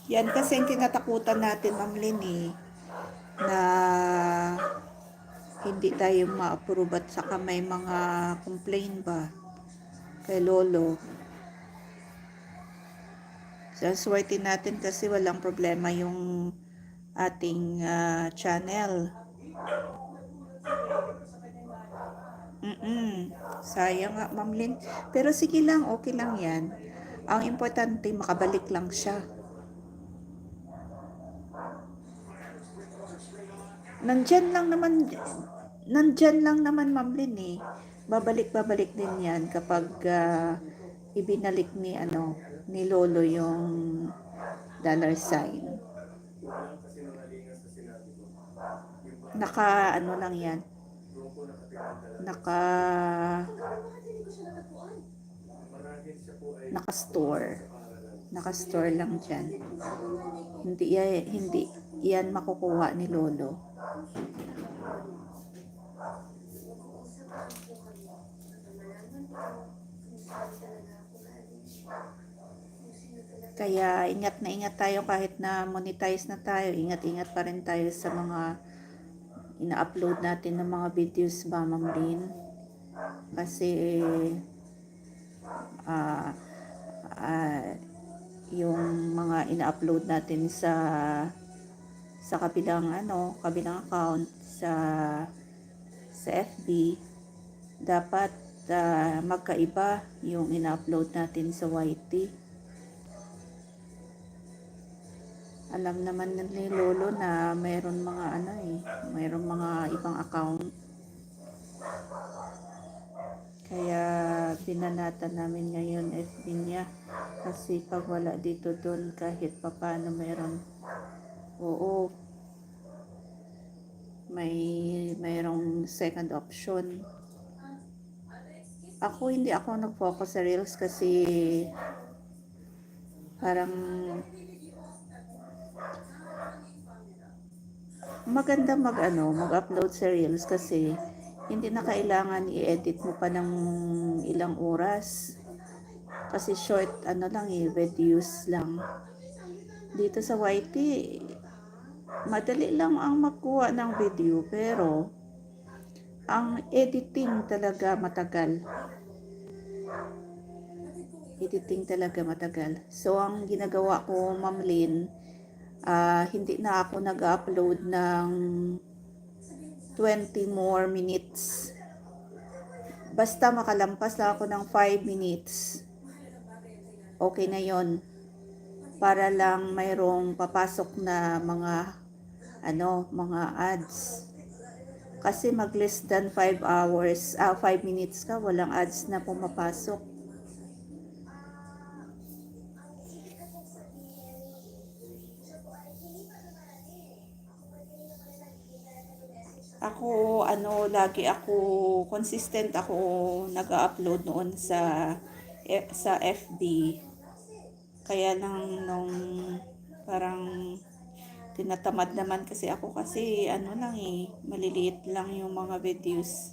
Yan kasi ang kinatakutan natin, Ma'am Lynn, na hindi tayo ma-approve at saka may mga complaint ba kay Lolo. So, swerte natin kasi walang problema yung ating channel. Sayang nga, Ma'am Lynn. Pero sige lang, okay lang yan. Ang importante, makabalik lang siya. Nandyan lang naman, Ma'am Lynn, babalik din yan kapag ibinalik ni Lolo yung dollar sign. Lang yan. Naka-store. Nakastore lang dyan. Hindi yan makukuha ni Lolo. Kaya ingat na ingat tayo kahit na monetize na tayo. Ingat-ingat pa rin tayo sa mga ina-upload natin ng mga videos ba, Ma'am Lynn? Kasi ah yung mga ina-upload natin sa kabilang account sa FB, dapat magkaiba yung ina-upload natin sa YT. Alam naman ni Lolo na mayroon mga ibang account. Kaya binanatan namin ngayon FB niya. Kasi pag wala dito doon, kahit papaano mayroon. Oo. Mayroong second option. Hindi ako nag-focus sa Reels kasi parang maganda mag-upload sa Reels kasi hindi na kailangan i-edit mo pa ng ilang oras. Kasi short videos lang. Dito sa YT, madali lang ang magkuha ng video pero ang editing talaga matagal. So, ang ginagawa ko, Ma'am Lynn, hindi na ako nag-upload ng 20 more minutes. Basta makalampas na ako ng 5 minutes. Okay na yon. Para lang mayroong papasok na mga ads. Kasi mag less than 5 minutes ka, walang ads na pumapasok. Ako, consistent ako nag-upload noon sa FB. Kaya nung parang tinatamad naman kasi ako kasi maliliit lang yung mga videos.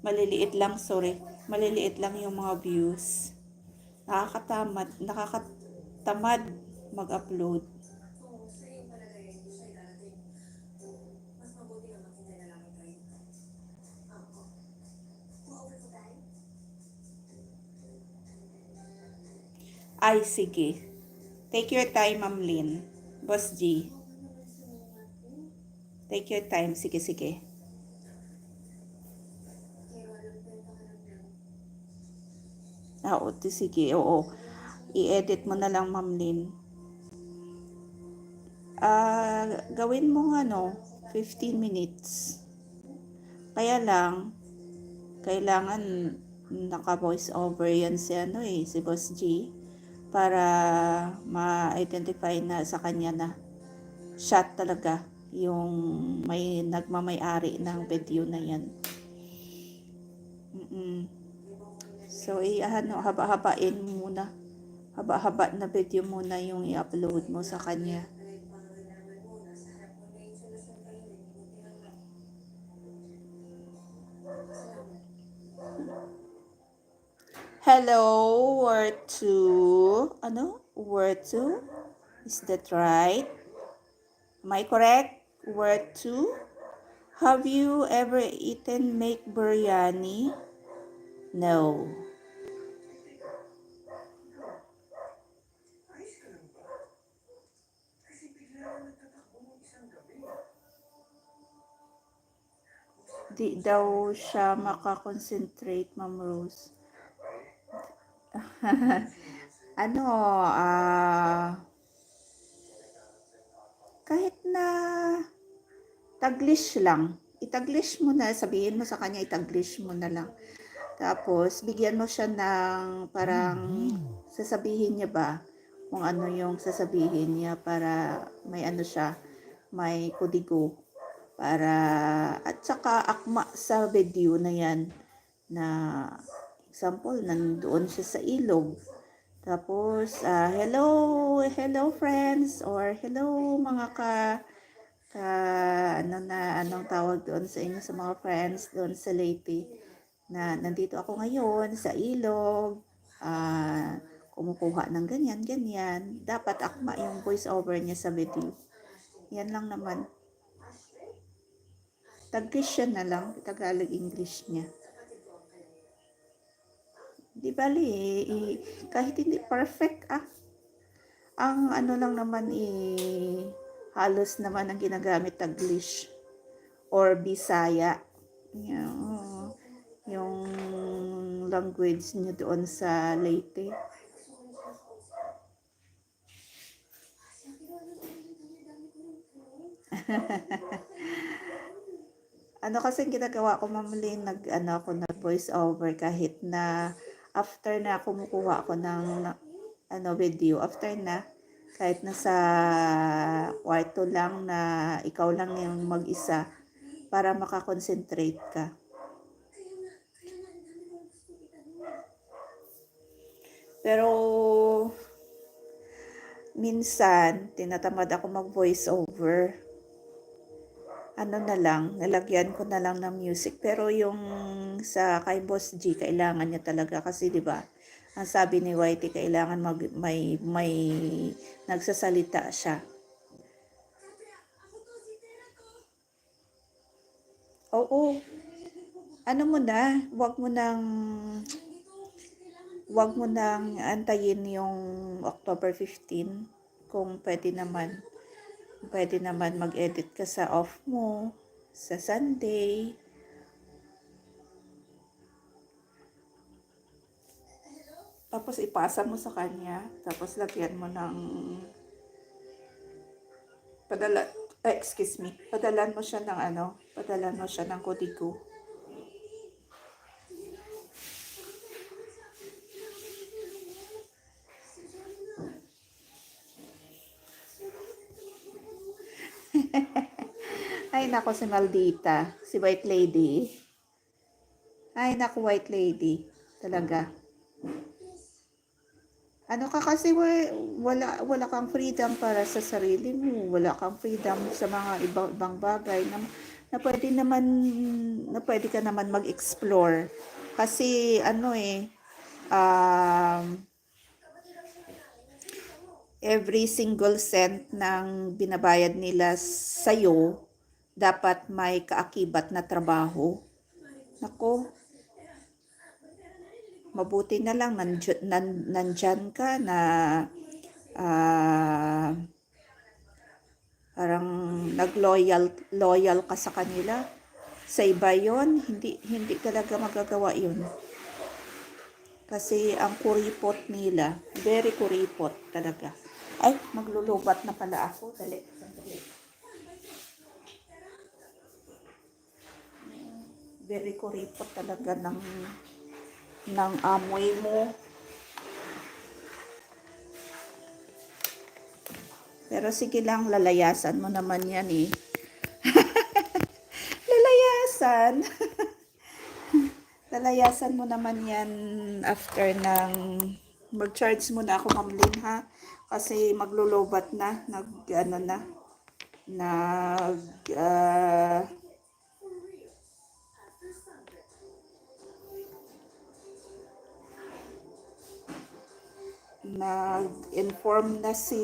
Maliliit lang yung mga views. Nakakatamad mag-upload. Ay, sige. Take your time, Ma'am Lynn. Boss G. Take your time. Sige. Sige. Oo. I-edit mo na lang, Ma'am Lynn. Gawin mo 15 minutes. Kaya lang, kailangan naka-voice over yan si Boss G para ma-identify na sa kanya na shot talaga yung may nagmamay-ari ng video na yan. So, haba-habain muna. Haba-haba na video muna yung i-upload mo sa kanya. Hello, word 2. Word 2? Is that right? Am I correct? Word 2? Have you ever eaten make biryani? No. Di daw siya makakonsentrate, Ma'am Rose. Kahit na Taglish lang. Itaglish mo na, sabihin mo sa kanya, itaglish mo na lang. Tapos, bigyan mo siya ng parang sasabihin niya ba kung ano yung sasabihin niya para may may kudigo. At saka akma sa video na yan na example, nandoon siya sa ilog. Tapos, hello friends, or hello mga anong tawag doon sa inyo, sa mga friends doon sa Leyte, na nandito ako ngayon sa ilog, kumukuha ng ganyan. Dapat akma yung voice over niya sa video. Yan lang naman. Tag-Christian na lang, Tagalog English niya. Di bali, kahit hindi perfect, ang ano lang naman, halos naman ang ginagamit Taglish or Bisaya. Yung language niyo doon sa Leyte. Ano kasi ginagawa ko, mamali ako na voice over, kahit na after na kumukuha ako ng video, after na, kahit na sa kwarto lang na ikaw lang yung mag-isa, para makakonsentrate ka. Pero minsan tinatamad ako mag voice over, nalagyan ko na lang ng music. Pero yung sa kay Boss G, kailangan niya talaga kasi 'di ba? Ang sabi ni Whitey, kailangan may nagsasalita siya. Oo. Ano mo na, wag mo nang antayin yung October 15 kung pwede naman. Pwede naman mag-edit ka sa off mo, sa Sunday. Tapos ipasa mo sa kanya, tapos lagyan mo ng padalan mo siya ng kodigo. Ay nako, si Maldita, si White Lady. Ay nako, White Lady, talaga. Ano ka kasi, wala kang freedom para sa sarili mo, wala kang freedom sa mga ibang bagay na pwede ka naman mag-explore. Kasi every single cent ng binabayad nila sa'yo, dapat may kaakibat na trabaho. Nako, mabuti na lang nandyan ka na parang loyal ka sa kanila. Sa iba yon, hindi talaga magagawa yun. Kasi ang kuripot nila, very kuripot talaga. Ay, maglulubat na pala ako. Dali, sandali. Very kuripot talaga ng amoy mo. Pero sige lang, lalayasan mo naman yan eh. Lalayasan. Lalayasan mo naman yan after ng mag-charge muna ako, Ma'am Lynn, ha? Kasi maglulubat na, nag-inform na si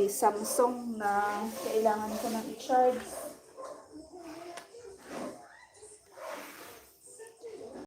Samsung na kailangan ko nang i-charge